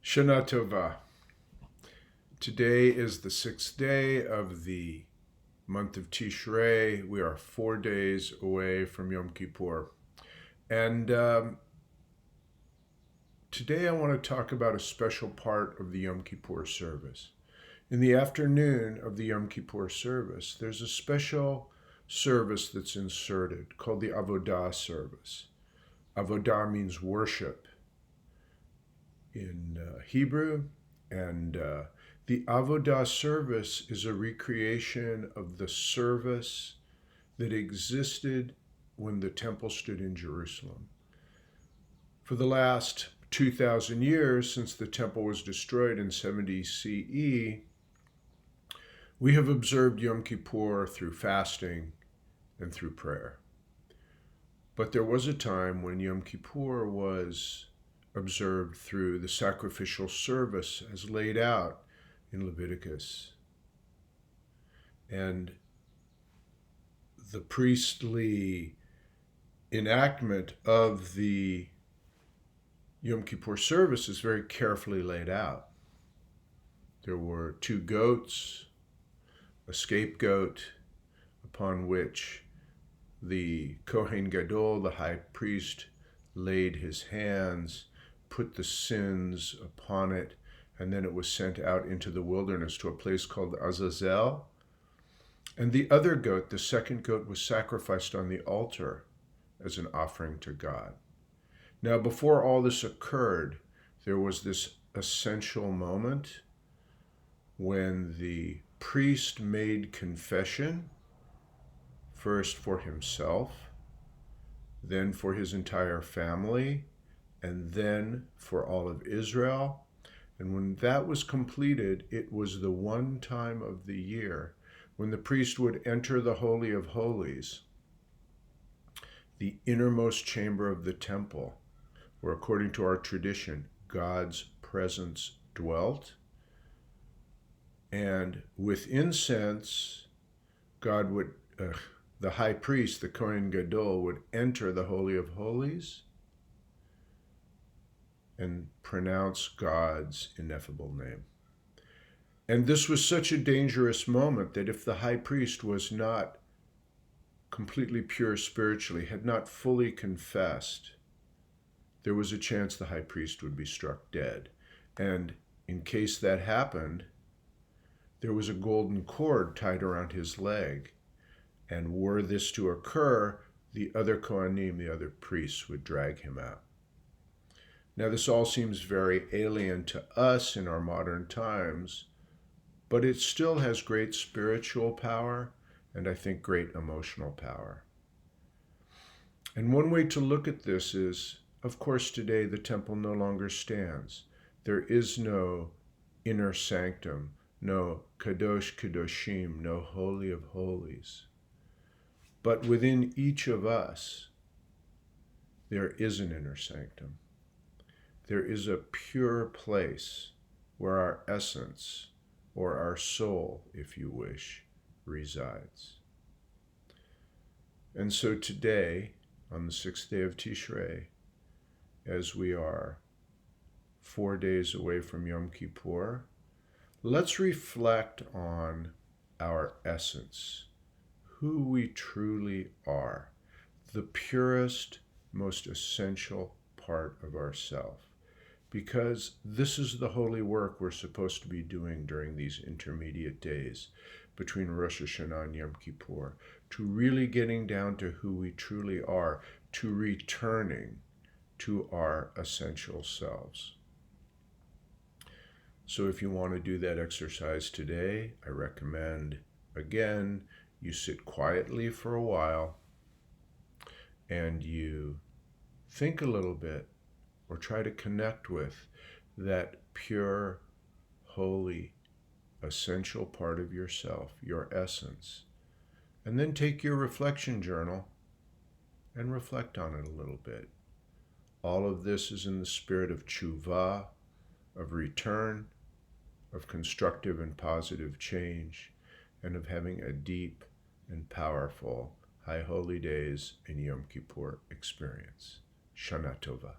Shana Tova. Today is the 6th day of the month of Tishrei. We are 4 days away from Yom Kippur. And today I want to talk about a special part of the Yom Kippur service. In the afternoon of the Yom Kippur service, there's a special service that's inserted called the Avodah Service. Avodah means worship in Hebrew, and the Avodah service is a recreation of the service that existed when the temple stood in Jerusalem. For the last 2,000 years, since the temple was destroyed in 70 CE, we have observed Yom Kippur through fasting and through prayer. But there was a time when Yom Kippur was observed through the sacrificial service as laid out in Leviticus. And the priestly enactment of the Yom Kippur service is very carefully laid out. There were 2 goats, a scapegoat upon which the Kohen Gadol, the high priest, laid his hands, put the sins upon it, and then it was sent out into the wilderness to a place called Azazel. And the other goat, the second goat, was sacrificed on the altar as an offering to God. Now, before all this occurred, there was this essential moment when the priest made confession, first for himself, then for his entire family, and then for all of Israel. And when that was completed, it was the one time of the year when the priest would enter the Holy of Holies, the innermost chamber of the temple, where, according to our tradition, God's presence dwelt. And with incense, God would, the high priest, the Kohen Gadol, would enter the Holy of Holies and pronounce God's ineffable name. And this was such a dangerous moment that if the high priest was not completely pure spiritually, had not fully confessed, there was a chance the high priest would be struck dead. And in case that happened, there was a golden cord tied around his leg. And were this to occur, the other Kohanim, the other priests, would drag him out. Now, this all seems very alien to us in our modern times, but it still has great spiritual power and I think great emotional power. And one way to look at this is, of course, today the temple no longer stands. There is no inner sanctum, no Kadosh Kadoshim, no Holy of Holies. But within each of us, there is an inner sanctum. There is a pure place where our essence, or our soul, if you wish, resides. And so today, on the 6th day of Tishrei, as we are 4 days away from Yom Kippur, let's reflect on our essence, who we truly are, the purest, most essential part of ourself. Because this is the holy work we're supposed to be doing during these intermediate days between Rosh Hashanah and Yom Kippur, to really getting down to who we truly are, to returning to our essential selves. So if you want to do that exercise today, I recommend, again, you sit quietly for a while and you think a little bit, or try to connect with that pure, holy, essential part of yourself, your essence. And then take your reflection journal and reflect on it a little bit. All of this is in the spirit of tshuva, of return, of constructive and positive change, and of having a deep and powerful High Holy Days and Yom Kippur experience. Shana Tova.